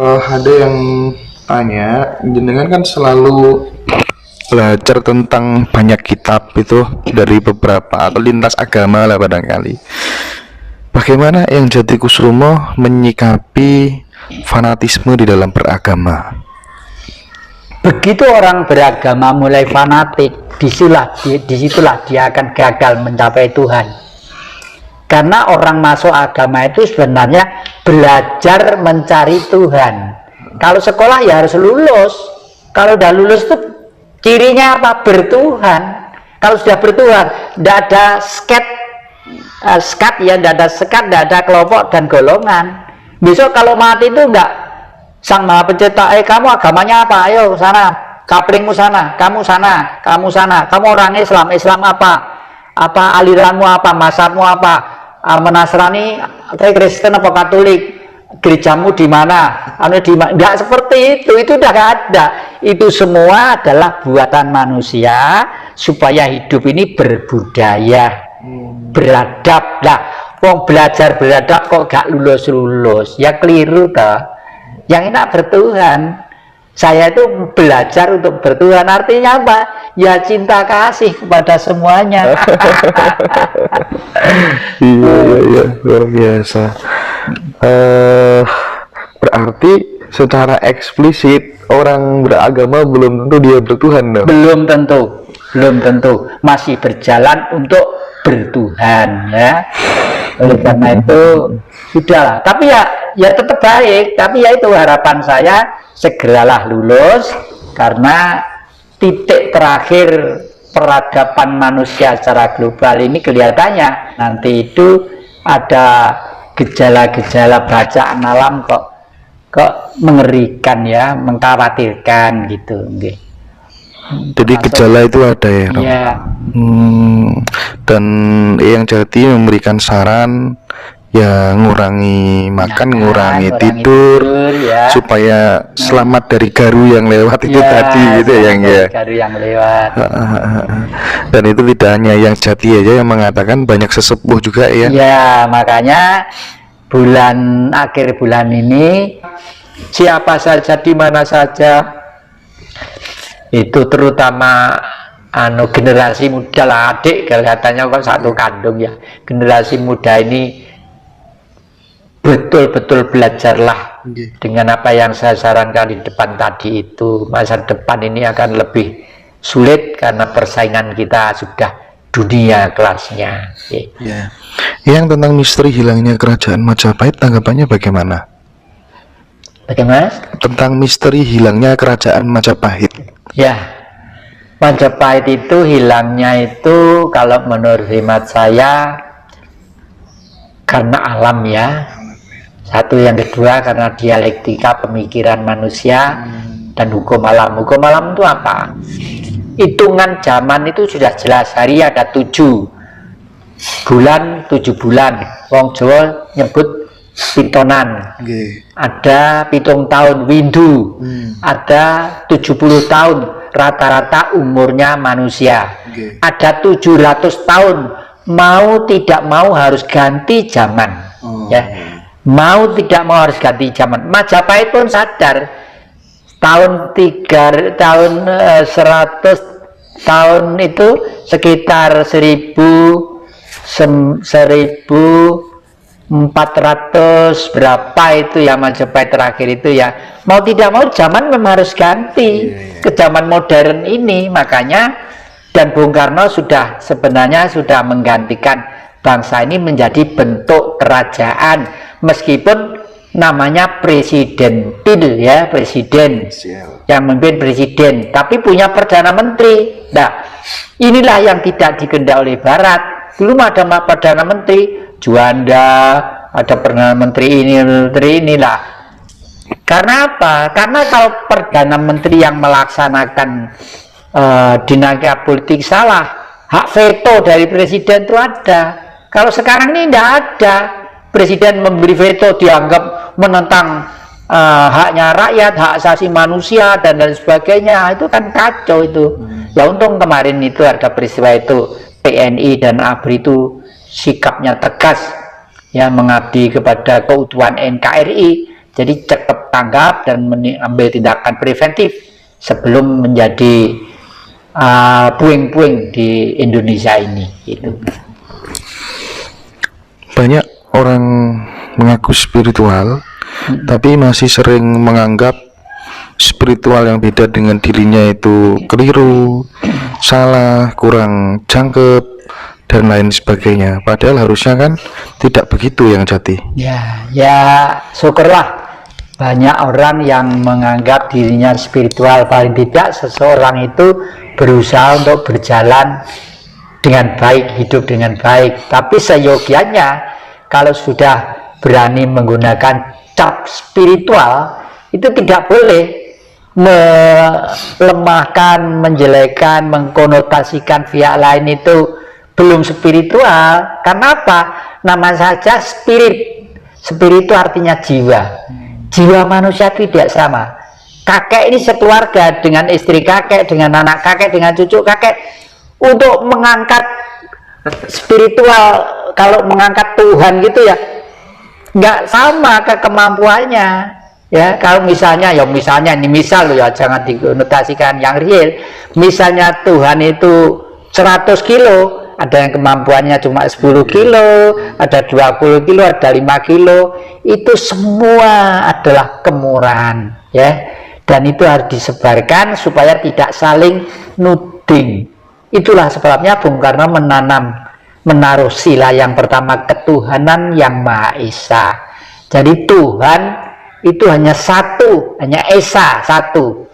Ada yang tanya, jenengan kan selalu belajar tentang banyak kitab itu dari beberapa atau lintas agama lah barangkali. Bagaimana yang Jati Kusrumo menyikapi fanatisme di dalam beragama? Begitu orang beragama mulai fanatik, disitulah dia akan gagal mencapai Tuhan. Karena orang masuk agama itu sebenarnya belajar mencari Tuhan. Kalau sekolah ya harus lulus. Kalau udah lulus itu cirinya apa? Bertuhan. Kalau sudah bertuhan, tidak ada skat ya, tidak ada sekat, tidak ada kelompok dan golongan. Besok kalau mati itu enggak, Sang Maha Pencipta, kamu agamanya apa? Ayo sana, kaplingmu sana, kamu sana, kamu sana. Kamu orang Islam, Islam apa? Apa aliranmu apa? Mazhabmu apa? Menasrani, Kristen apa Katolik? Gerejamu di mana? Enggak seperti itu udah enggak ada. Itu semua adalah buatan manusia supaya hidup ini berbudaya, beradab. Lah, wong belajar beradab kok gak lulus-lulus, ya keliru toh. Yang enak bertuhan. Saya itu belajar untuk bertuhan, artinya apa? Ya cinta kasih kepada semuanya. Iya, luar biasa. Berarti secara eksplisit orang beragama belum tentu dia bertuhan dong? Belum tentu, masih berjalan untuk bertuhan ya. Oleh karena itu sudahlah, tapi ya tetap baik, tapi ya itu harapan saya segeralah lulus, karena titik terakhir peradaban manusia secara global ini kelihatannya nanti itu ada gejala-gejala bacaan alam kok mengerikan ya, mengkhawatirkan gitu. Jadi gejala itu ada ya, Rob? Ya. Dan yang Jati memberikan saran ya ngurangi makan, ngurangi tidur ya, supaya selamat dari garu yang lewat itu tadi gitu ya, garu yang lewat. Dan itu tidak hanya yang Jati aja yang mengatakan, banyak sesepuh juga ya. Ya, makanya akhir bulan ini siapa saja di mana saja itu, terutama generasi muda lah, adik kelihatannya kok satu kandung ya, generasi muda ini betul-betul belajarlah dengan apa yang saya sarankan di depan tadi itu. Masa depan ini akan lebih sulit karena persaingan kita sudah dunia kelasnya. Ya. Yang tentang misteri hilangnya kerajaan Majapahit, tanggapannya bagaimana? Bagaimana? Tentang misteri hilangnya kerajaan Majapahit. Ya, Majapahit itu hilangnya itu kalau menurut hemat saya karena alam ya. Satu, yang kedua karena dialektika pemikiran manusia dan hukum alam. Hukum alam itu apa? Hitungan zaman itu sudah jelas, hari ada 7 bulan, 7 bulan. Wong Jawa nyebut pitonan. Ada pitung tahun windu, ada 70 tahun rata-rata umurnya manusia, ada 700 tahun mau tidak mau harus ganti zaman. Ya, mau tidak mau harus ganti zaman. Majapahit pun sadar tahun 100 tahun itu sekitar 1400 berapa itu ya, Majapahit terakhir itu ya, mau tidak mau zaman memang harus ganti ke zaman modern ini. Makanya dan Bung Karno sebenarnya sudah menggantikan bangsa ini menjadi bentuk kerajaan, meskipun namanya presidentil ya, presiden yang memimpin presiden, tapi punya perdana menteri. Nah, inilah yang tidak dikehendaki oleh Barat. Belum ada perdana menteri Juanda, ada perdana menteri ini, menteri inilah. Karena apa? Karena kalau perdana menteri yang melaksanakan dinamika politik salah, hak veto dari presiden itu ada. Kalau sekarang ini tidak ada. Presiden memberi veto dianggap menentang haknya rakyat, hak asasi manusia dan lain sebagainya. Itu kan kacau itu. Ya untung kemarin itu ada peristiwa itu, TNI dan ABRI itu sikapnya tegas ya, mengabdi kepada keutuhan NKRI. Jadi cekep tanggap dan mengambil tindakan preventif sebelum menjadi puing-puing di Indonesia ini gitu. Banyak orang mengaku spiritual tapi masih sering menganggap spiritual yang beda dengan dirinya itu keliru, salah, kurang jangkep dan lain sebagainya. Padahal harusnya kan tidak begitu yang Jati. Ya syukurlah banyak orang yang menganggap dirinya spiritual. Paling tidak seseorang itu berusaha untuk berjalan dengan baik, hidup dengan baik. Tapi seyogianya kalau sudah berani menggunakan cap spiritual, itu tidak boleh melemahkan, menjelekkan, mengkonotasikan pihak lain itu belum spiritual. Karena apa? Nama saja spirit. Spirit itu artinya jiwa. Jiwa manusia tidak sama. Kakek ini sekeluarga dengan istri kakek, dengan anak kakek, dengan cucu kakek. Untuk mengangkat spiritual, kalau mengangkat Tuhan gitu ya, nggak sama kemampuannya. Ya, kalau misalnya, ini misal loh ya, jangan dikonotasikan yang real. Misalnya Tuhan itu 100 kilo, ada yang kemampuannya cuma 10 kilo, ada 20 kilo, ada 5 kilo. Itu semua adalah kemurahan, ya. Dan itu harus disebarkan supaya tidak saling nuding. Itulah sebabnya Bung Karno menaruh sila yang pertama, ketuhanan yang Maha Esa. Jadi Tuhan itu hanya satu, hanya Esa, satu.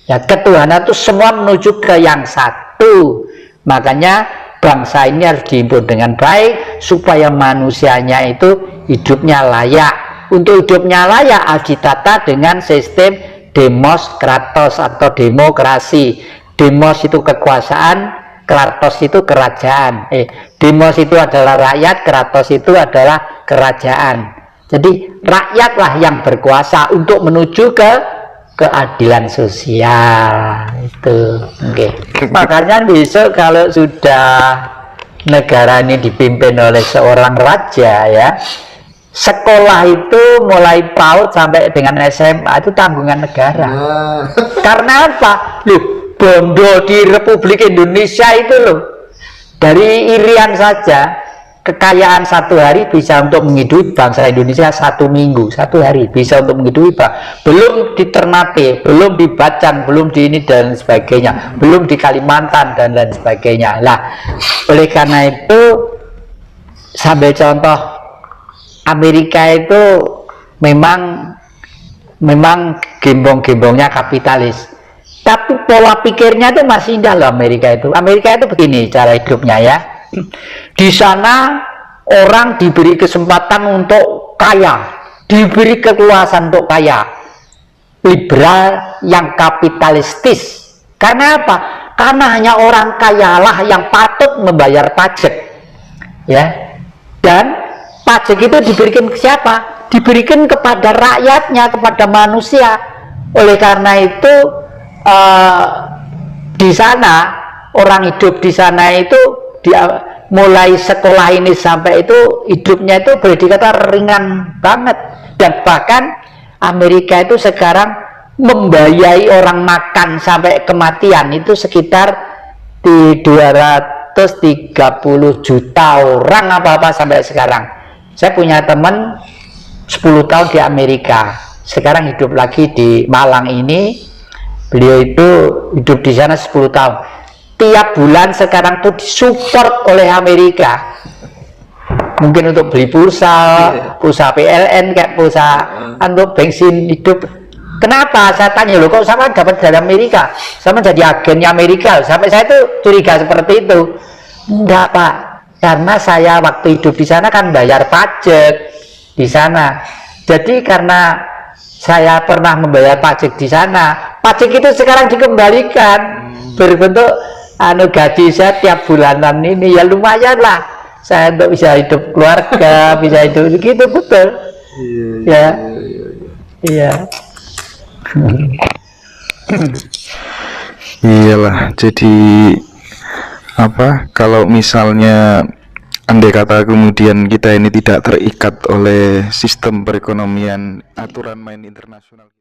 Ya, ketuhanan itu semua menuju ke yang satu. Makanya bangsa ini harus dihimpun dengan baik supaya manusianya itu hidupnya layak. Untuk hidupnya layak harus ditata dengan sistem demos kratos atau demokrasi. Demos itu kekuasaan, kratos itu kerajaan. Demos itu adalah rakyat, kratos itu adalah kerajaan. Jadi rakyatlah yang berkuasa untuk menuju ke keadilan sosial itu. Makanya besok kalau sudah negara ini dipimpin oleh seorang raja, ya, sekolah itu mulai PAUD sampai dengan SMA itu tanggungan negara. Karena apa? Loh, bondo di Republik Indonesia itu loh, dari irian saja kekayaan satu hari bisa untuk menghidupi bangsa Indonesia 1 minggu, 1 hari bisa untuk menghidupi belum di Ternate, belum di Bacang, belum di ini dan sebagainya, belum di Kalimantan dan lain sebagainya. Lah, oleh karena itu sambil contoh, Amerika itu memang gembong-gembongnya kapitalis, tapi pola pikirnya itu masih indah loh. Amerika itu begini cara hidupnya, ya. Di sana orang diberi kesempatan untuk kaya, diberi kekuasaan untuk kaya. Liberal yang kapitalistis. Karena apa? Karena hanya orang kayalah yang patut membayar pajak, ya. Dan pajak itu diberikan ke siapa? Diberikan kepada rakyatnya, kepada manusia. Oleh karena itu di sana orang hidup di sana itu mulai sekolah ini sampai itu hidupnya itu boleh dikata ringan banget. Dan bahkan Amerika itu sekarang membiayai orang makan sampai kematian itu sekitar di 230 juta orang apa-apa sampai sekarang. Saya punya teman 10 tahun di Amerika, sekarang hidup lagi di Malang ini. Beliau itu hidup di sana 10 tahun. Tiap bulan sekarang tuh disupport oleh Amerika, mungkin untuk beli pulsa PLN, kayak pulsa untuk bensin hidup. Kenapa? Saya tanya, loh kok sama dapat dari Amerika, sama jadi agennya Amerika? Sampai saya tuh curiga seperti itu. Enggak, Pak, karena saya waktu hidup di sana kan bayar pajak di sana. Jadi karena saya pernah membayar pajak di sana, pajak itu sekarang dikembalikan berbentuk gaji saya tiap bulanan ini, ya lumayan lah saya untuk bisa hidup keluarga, bisa hidup gitu, betul. Iya. Iyalah, jadi apa, kalau misalnya andai kata kemudian kita ini tidak terikat oleh sistem perekonomian aturan main internasional.